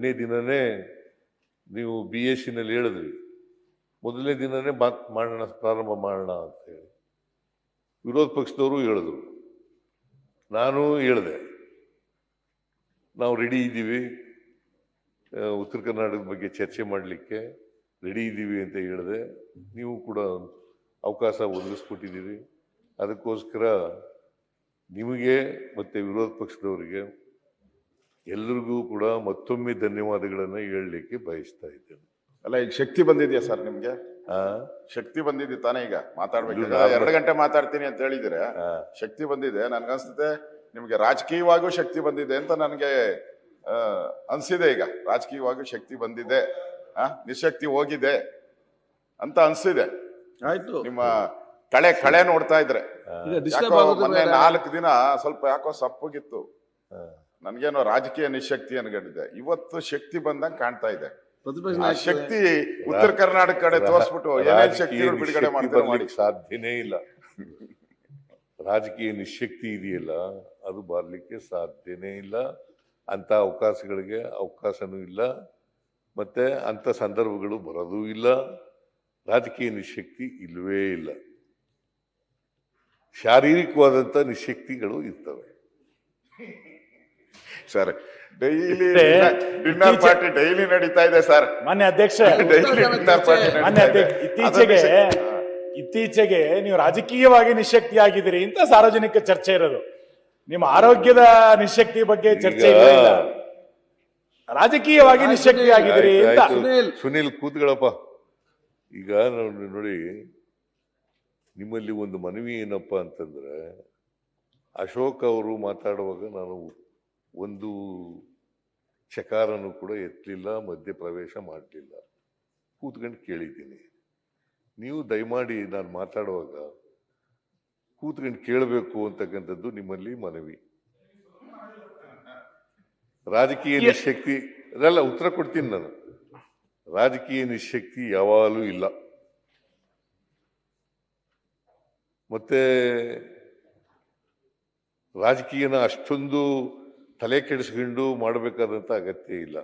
2ನೇ ದಿನನೇ ನೀವು BSc ನಲ್ಲಿ ಹೇಳಿದ್ರಿ, ಮೊದಲನೇ ದಿನನೇ ಪ್ರಾರಂಭ ಮಾಡೋಣ ಅಂತ ಹೇಳಿ ವಿರೋಧ ಪಕ್ಷದವರು ಹೇಳಿದ್ರು. ನಾನು ಹೇಳಿದೆ, ನಾವು ರೆಡಿ ಇದ್ದೀವಿ, ಉತ್ತರ ಕರ್ನಾಟಕದ ಬಗ್ಗೆ ಚರ್ಚೆ ಮಾಡಲಿಕ್ಕೆ ರೆಡಿ ಇದ್ದೀವಿ ಅಂತ ಹೇಳಿದೆ. ನೀವು ಕೂಡ ಅವಕಾಶ ಒದಗಿಸ್ಕೊಟ್ಟಿದ್ದೀರಿ. ಅದಕ್ಕೋಸ್ಕರ ನಿಮಗೆ ಮತ್ತು ವಿರೋಧ ಪಕ್ಷದವರಿಗೆ ಎಲ್ಲರಿಗೂ ಕೂಡ ಮತ್ತೊಮ್ಮೆ ಧನ್ಯವಾದಗಳನ್ನು ಹೇಳಲಿಕ್ಕೆ ಬಯಸ್ತಾ ಇದ್ದೇನೆ. ಅಲ್ಲ, ಈಗ ಶಕ್ತಿ ಬಂದಿದೆಯಾ ಸರ್ ನಿಮ್ಗೆ? ಶಕ್ತಿ ಬಂದಿದೆ ತಾನೇ? ಈಗ ಮಾತಾಡ್ಬೇಕು, 2 ಗಂಟೆ ಮಾತಾಡ್ತೀನಿ ಅಂತ ಹೇಳಿದ್ರೆ ಶಕ್ತಿ ಬಂದಿದೆ. ನನ್ಗನ್ಸುತ್ತೆ ನಿಮ್ಗೆ ರಾಜಕೀಯವಾಗೂ ಶಕ್ತಿ ಬಂದಿದೆ ಅಂತ ನನಗೆ ಅನ್ಸಿದೆ. ಈಗ ರಾಜಕೀಯವಾಗೂ ಶಕ್ತಿ ಬಂದಿದೆ, ನಿಶಕ್ತಿ ಹೋಗಿದೆ ಅಂತ ಅನ್ಸಿದೆ. ಆಯ್ತು, ನಿಮ್ಮ ಕಳೆ ನೋಡ್ತಾ ಇದ್ರೆ. ಮೊನ್ನೆ 4 ದಿನ ಸ್ವಲ್ಪ ಯಾಕೋ ಸಪ್ಪಗಿತ್ತು, ನನ್ಗೇನೋ ರಾಜಕೀಯ ನಿಶಕ್ತಿ ಅನ್ಕೊಂಡಿದ್ದೆ. ಇವತ್ತು ಶಕ್ತಿ ಬಂದಂಗೆ ಕಾಣ್ತಾ ಇದೆ. ಶಕ್ತಿ ಉತ್ತರ ಕರ್ನಾಟಕ ಕಡೆ ತೋರಿಸ್ಬಿಟ್ಟು ಏನೇನು ಶಕ್ತಿಗಳು ಬಿಡುಗಡೆ ಮಾಡ್ತಾರೆ ಸಾಧ್ಯನೇ ಇಲ್ಲ. ರಾಜಕೀಯ ನಿಶಕ್ತಿ ಇದೆಯಲ್ಲ, ಅದು ಬರ್ಲಿಕ್ಕೆ ಸಾಧ್ಯನೇ ಇಲ್ಲ. ಅಂತ ಅವಕಾಶಗಳಿಗೆ ಅವಕಾಶನೂ ಇಲ್ಲ, ಮತ್ತೆ ಅಂತ ಸಂದರ್ಭಗಳು ಬರೋದೂ ಇಲ್ಲ. ರಾಜಕೀಯ ನಿಶಕ್ತಿ ಇಲ್ಲವೇ ಇಲ್ಲ. ಶಾರೀರಿಕವಾದಂಥ ನಿಶಕ್ತಿಗಳು ಇರ್ತವೆ sir. Daily dinner party daily ನಡೀತಾ ಇದೆ ಸರ್. ಮಾನ್ಯ ಅಧ್ಯಕ್ಷ, ಇತ್ತೀಚೆಗೆ ನೀವು ರಾಜಕೀಯವಾಗಿ ನಿಶಕ್ತಿ ಆಗಿದ್ದೀರಿ ಅಂತ ಸಾರ್ವಜನಿಕ ಚರ್ಚೆ ಇರೋದು. ನಿಮ್ಮ ಆರೋಗ್ಯದ ನಿಶಕ್ತಿ ಬಗ್ಗೆ ಚರ್ಚೆ ಇಲ್ಲ, ರಾಜಕೀಯವಾಗಿ ನಿಶಕ್ತಿ ಆಗಿದ್ದೀರಿ ಅಂತ. ಸುನೀಲ್ ಕೂತ್ಗಳಪ್ಪ. ಈಗ ನೋಡಿ, ನಿಮ್ಮಲ್ಲಿ ಒಂದು ಮನವಿ ಏನಪ್ಪ ಅಂತಂದ್ರೆ, ಅಶೋಕ್ ಅವರು ಮಾತಾಡುವಾಗ ನಾನು ಒಂದು ಚಕಾರನು ಕೂಡ ಎತ್ತಲಿಲ್ಲ, ಮಧ್ಯ ಪ್ರವೇಶ ಮಾಡಲಿಲ್ಲ, ಕೂತ್ಕೊಂಡು ಕೇಳಿದ್ದೀನಿ. ನೀವು ದಯಮಾಡಿ ನಾನು ಮಾತಾಡುವಾಗ ಕೂತ್ಕೊಂಡು ಕೇಳಬೇಕು ಅಂತಕ್ಕಂಥದ್ದು ನಿಮ್ಮಲ್ಲಿ ಮನವಿ. ರಾಜಕೀಯ ನಿಶಕ್ತಿ ಅದೆಲ್ಲ ಉತ್ತರ ಕೊಡ್ತೀನಿ ನಾನು. ರಾಜಕೀಯ ನಿಶಕ್ತಿ ಯಾವಾಗಲೂ ಇಲ್ಲ. ಮತ್ತೆ ರಾಜಕೀಯನ ಅಷ್ಟೊಂದು ತಲೆ ಕೆಡಿಸ್ಕೊಂಡು ಮಾಡಬೇಕಾದಂಥ ಅಗತ್ಯ ಇಲ್ಲ.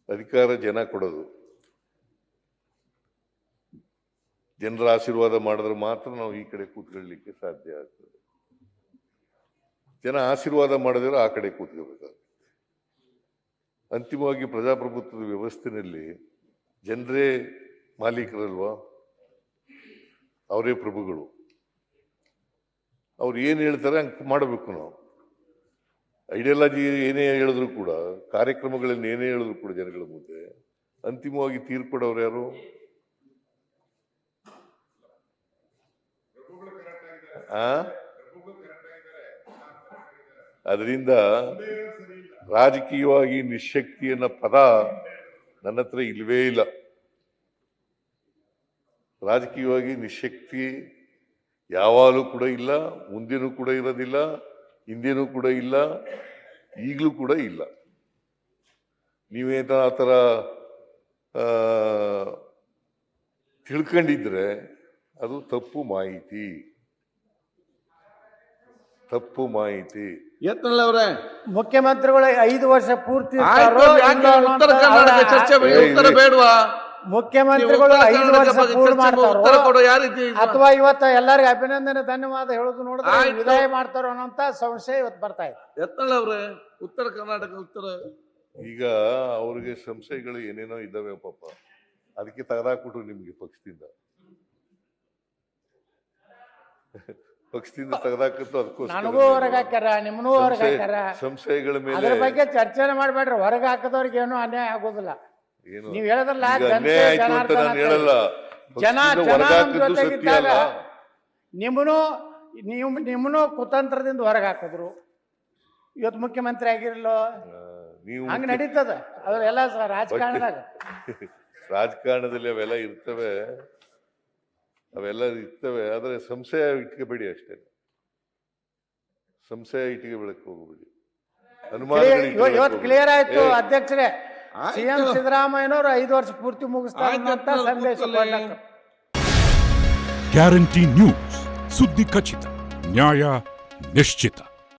ಅಧಿಕಾರ ಜನ ಕೊಡೋದು, ಜನರ ಆಶೀರ್ವಾದ ಮಾಡಿದ್ರೆ ಮಾತ್ರ ನಾವು ಈ ಕಡೆ ಕೂತ್ಕೊಳ್ಳಲಿಕ್ಕೆ ಸಾಧ್ಯ ಆಗ್ತದೆ. ಜನ ಆಶೀರ್ವಾದ ಮಾಡಿದ್ರೆ ಆ ಕಡೆ ಕೂತ್ಕೋಬೇಕಾಗುತ್ತೆ. ಅಂತಿಮವಾಗಿ ಪ್ರಜಾಪ್ರಭುತ್ವದ ವ್ಯವಸ್ಥೆಯಲ್ಲಿ ಜನರೇ ಮಾಲೀಕರಲ್ವಾ, ಅವರೇ ಪ್ರಭುಗಳು. ಅವ್ರು ಏನು ಹೇಳ್ತಾರೆ ಹಂಗೆ ಮಾಡಬೇಕು. ನಾವು ಐಡಿಯಾಲಜಿ ಏನೇ ಹೇಳಿದ್ರು ಕೂಡ, ಕಾರ್ಯಕ್ರಮಗಳನ್ನು ಏನೇ ಹೇಳಿದ್ರು ಕೂಡ ಜನಗಳ ಮುಂದೆ ಅಂತಿಮವಾಗಿ ತೀರ್ಪಡೋರು ಯಾರು? ಅದರಿಂದ ರಾಜಕೀಯವಾಗಿ ನಿಶಕ್ತಿ ಅನ್ನೋ ಪದ ನನ್ನ ಹತ್ರ ಇಲ್ವೇ ಇಲ್ಲ. ರಾಜಕೀಯವಾಗಿ ನಿಶಕ್ತಿ ಯಾವಾಗಲೂ ಕೂಡ ಇಲ್ಲ, ಮುಂದೇನೂ ಕೂಡ ಇರೋದಿಲ್ಲ, ಹಿಂದೇನೂ ಕೂಡ ಇಲ್ಲ, ಈಗಲೂ ಕೂಡ ಇಲ್ಲ. ನೀವೇನ ಆ ಥರ ತಿಳ್ಕೊಂಡಿದ್ರೆ ಅದು ತಪ್ಪು ಮಾಹಿತಿ. ಯತ್ನಲ್ಲವ್ರೆ, ಮುಖ್ಯಮಂತ್ರಿಗಳು 5 ವರ್ಷ ಪೂರ್ತಿ ಉತ್ತರ ಕರ್ನಾಟಕ ಚರ್ಚೆ ಉತ್ತರ ಬೇಡವಾ? ಮುಖ್ಯಮಂತ್ರಿಗಳು 5 ವರ್ಷ ಪೂರ್ಣ ಮಾಡ್ತಾರೋ ಯಾರೀತಿ ಅಥವಾ ಇವತ್ತ ಎಲ್ಲರಿಗೂ ಅಭಿನಂದನೆ ಧನ್ಯವಾದ ಹೇಳೋದು ನೋಡಿದ್ರೆ ವಿದಾಯ ಮಾಡ್ತಾರೋ ಅನ್ನೋಂತ ಸಂಶಯ ಇವತ್ತು ಬರ್ತಾ ಇದೆ. ಯತ್ನಲ್ಲವ್ರೆ, ಉತ್ತರ ಕರ್ನಾಟಕ ಉತ್ತರ ಈಗ ಅವ್ರಿಗೆ ಸಂಶಯಗಳು ಏನೇನೋ ಇದ್ದಾವೆ ಪಾಪ, ಅದಕ್ಕೆ ತೆಗೆದಾಕ್ಬಿಟ್ರು ನಿಮ್ಗೆ ಪಕ್ಷದಿಂದ ತೆಗೆದಾಕತ್ತು. ಅದಕ್ಕೋಸ್ಕರ ನನಗೂ ಹೊರಗೆ ಹಾಕ್ಯಾರ, ನಿಮ್ಮನ್ನೂ ಹೊರಗೆ ಹಾಕ್ಯಾರ. ಸಂಶಯಗಳ ಮೇಲೆ ಅದ್ರ ಬಗ್ಗೆ ಚರ್ಚೆನೆ ಮಾಡ್ಬೇಡ್ರಿ. ಹೊರಗೆ ಹಾಕದವ್ರಿಗೆ ಏನು ಅನ್ಯಾಯ ಆಗೋದಿಲ್ಲ. ನೀವ್ ಹೇಳಿದ್ರಲ್ಲ, ಜೊತೆಗಿದ್ದಾಗ ನಿಮ್ಮನ್ನು ಕುತಂತ್ರದಿಂದ ಹೊರಗೆ ಹಾಕಿದ್ರು. ಇವತ್ತು ಮುಖ್ಯಮಂತ್ರಿ ಆಗಿರಲ್ಲೋ, ಹಂಗ ನಡೀತದ. ಅವೆಲ್ಲ ರಾಜಕಾರಣದಲ್ಲಿ ಅವೆಲ್ಲ ಇರ್ತವೆ, ಆದ್ರೆ ಸಂಶಯ ಇಟ್ಕೋಬೇಡಿ ಅಷ್ಟೇ. ಸಂಶಯ ಇಟ್ಕೋಬೇಡಕ್ಕೆ ಹೋಗಬೇಡಿ. ಇವತ್ತು ಕ್ಲಿಯರ್ ಆಯ್ತು ಅಧ್ಯಕ್ಷರೇ. ಸಿಎಂ ಸಿದ್ದರಾಮಯ್ಯನವರು 5 ವರ್ಷ ಪೂರ್ತಿ ಮುಗಿಸ್ತಾರೆ ಅಂತ ಸಂದೇಶ. ಗ್ಯಾರಂಟಿ ನ್ಯೂಸ್, ಸುದ್ದಿ ಖಚಿತ, ನ್ಯಾಯ ನಿಶ್ಚಿತ.